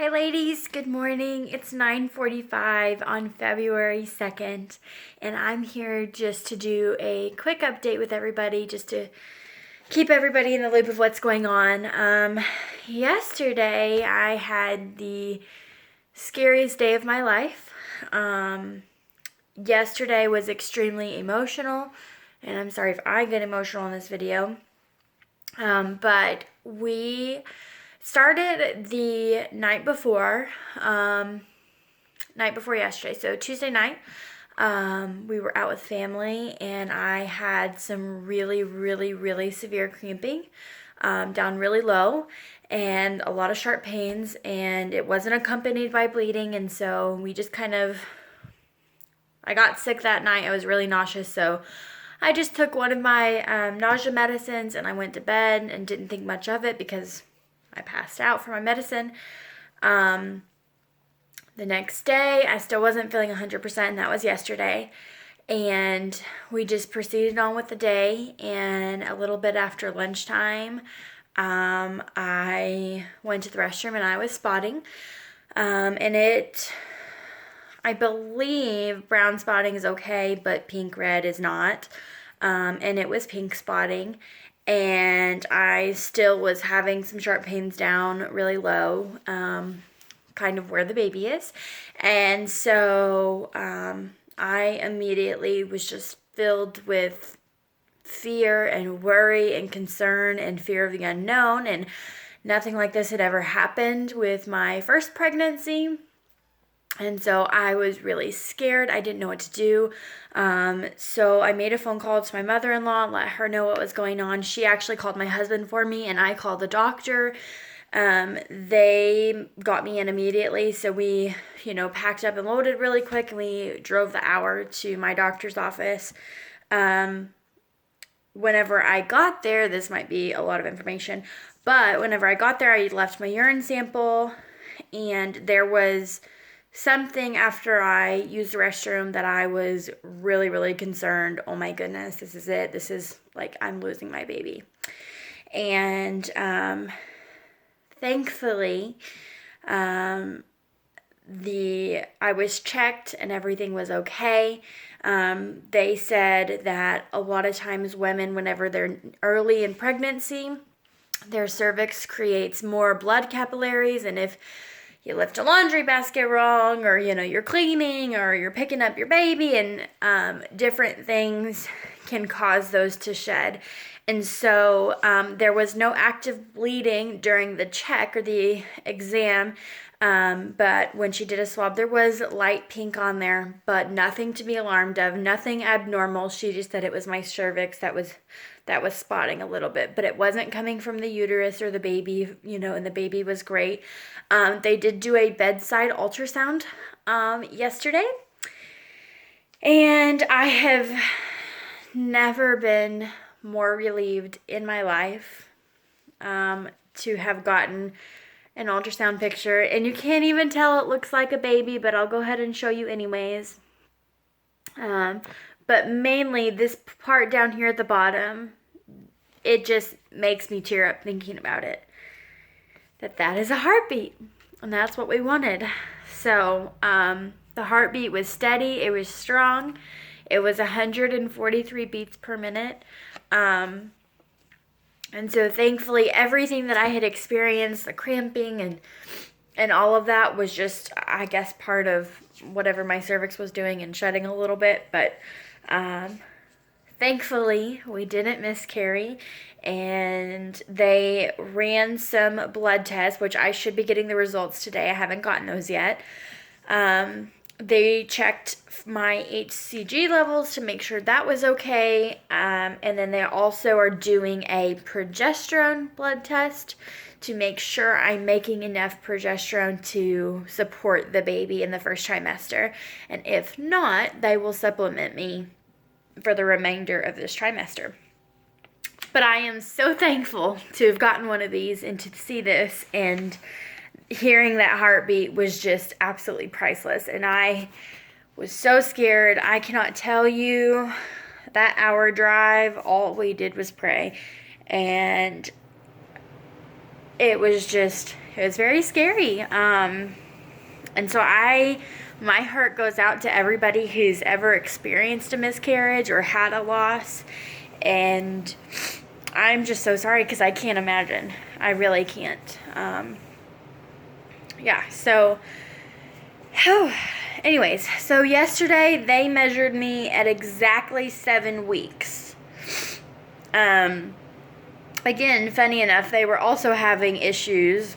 Hi ladies, good morning. It's 9:45 on February 2nd, and I'm here just to do a quick update with everybody, just to keep everybody in the loop of what's going on. Yesterday I had the scariest day of my life. Yesterday was extremely emotional, and I'm sorry if I get emotional in this video. But we started the night before yesterday, so Tuesday night. We were out with family, and I had some really severe cramping, down really low, and a lot of sharp pains, and it wasn't accompanied by bleeding, and so we just I got sick that night. I was really nauseous, so I just took one of my nausea medicines, and I went to bed and didn't think much of it because I passed out from my medicine. The next day, I still wasn't feeling 100%, and that was yesterday. And we just proceeded on with the day, and a little bit after lunchtime, I went to the restroom and I was spotting. I believe brown spotting is okay, but pink-red is not. And it was pink spotting. And I still was having some sharp pains down really low, kind of where the baby is. And so I immediately was just filled with fear and worry and concern and fear of the unknown. And nothing like this had ever happened with my first pregnancy. And so I was really scared. I didn't know what to do. So I made a phone call to my mother-in-law and let her know what was going on. She actually called my husband for me, and I called the doctor. They got me in immediately. So we, packed up and loaded really quick, and we drove the hour to my doctor's office. Whenever I got there, this might be a lot of information, but whenever I got there, I left my urine sample, and there was something after I used the restroom that I was really concerned. Oh my goodness, this is it. This is like, I'm losing my baby. And thankfully, I was checked and everything was okay. They said that a lot of times women, whenever they're early in pregnancy, their cervix creates more blood capillaries, and if you lift a laundry basket wrong, or you're cleaning, or you're picking up your baby, and different things can cause those to shed. And so there was no active bleeding during the check or the exam, but when she did a swab, there was light pink on there, but nothing to be alarmed of, nothing abnormal. She just said it was my cervix that was spotting a little bit, but it wasn't coming from the uterus or the baby, and the baby was great. They did do a bedside ultrasound yesterday, and I have never been more relieved in my life to have gotten an ultrasound picture, and you can't even tell it looks like a baby, but I'll go ahead and show you anyways. But mainly this part down here at the bottom, it just makes me tear up thinking about it. That is a heartbeat, and that's what we wanted. So the heartbeat was steady, it was strong, it was 143 beats per minute. And so thankfully everything that I had experienced, the cramping and all of that, was just, I guess, part of whatever my cervix was doing and shedding a little bit. But thankfully we didn't miscarry, and they ran some blood tests, which I should be getting the results today. I haven't gotten those yet. They checked my HCG levels to make sure that was okay. And then they also are doing a progesterone blood test to make sure I'm making enough progesterone to support the baby in the first trimester. And if not, they will supplement me for the remainder of this trimester. But I am so thankful to have gotten one of these and to see this, and hearing that heartbeat was just absolutely priceless. And I was so scared. I cannot tell you, that hour drive, all we did was pray. And it was It was very scary. And so my heart goes out to everybody who's ever experienced a miscarriage or had a loss. And I'm just so sorry because I can't imagine. I really can't. Yeah, so, anyways, so yesterday they measured me at exactly 7 weeks. Again, funny enough, they were also having issues.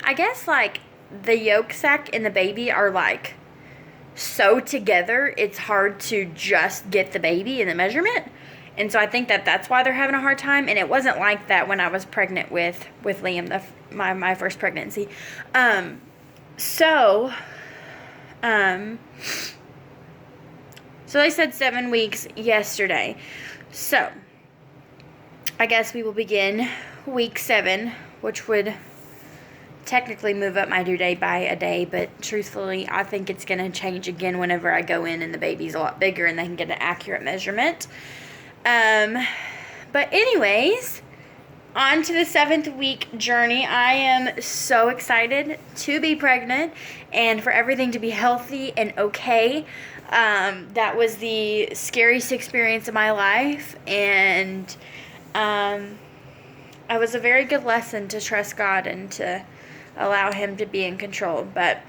I guess, like, the yolk sac and the baby are, like, so together, it's hard to just get the baby in the measurement. And so I think that's why they're having a hard time. And it wasn't like that when I was pregnant with Liam, my first pregnancy. So they said 7 weeks yesterday. So I guess we will begin week 7, which would technically move up my due date by a day, but truthfully, I think it's going to change again whenever I go in and the baby's a lot bigger and they can get an accurate measurement. But anyways, on to the 7th week journey. I am so excited to be pregnant and for everything to be healthy and okay. That was the scariest experience of my life, and it was a very good lesson to trust God and to allow Him to be in control. But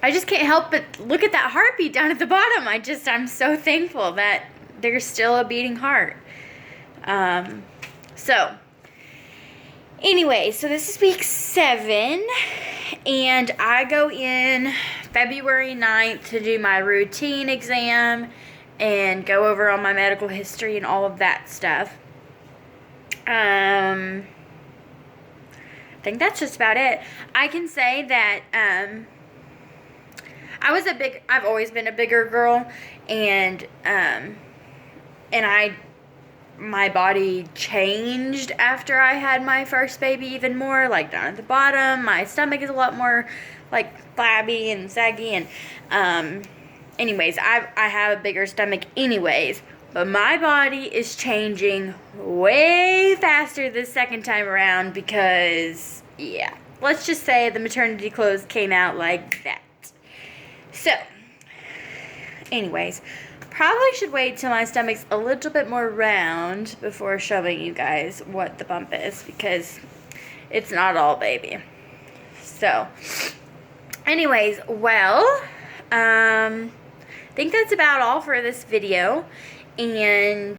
I just can't help but look at that heartbeat down at the bottom. I'm so thankful that there's still a beating heart. So anyway, so this is week 7, and I go in February 9th to do my routine exam and go over all my medical history and all of that stuff. I think that's just about it. I can say that I've always been a bigger girl, and my body changed after I had my first baby even more, like down at the bottom. My stomach is a lot more like flabby and saggy, and anyways, I have a bigger stomach anyways, but my body is changing way faster this second time around because, yeah, let's just say the maternity clothes came out like that. So, anyways, probably should wait till my stomach's a little bit more round before showing you guys what the bump is, because it's not all baby. So, anyways, well, I think that's about all for this video, and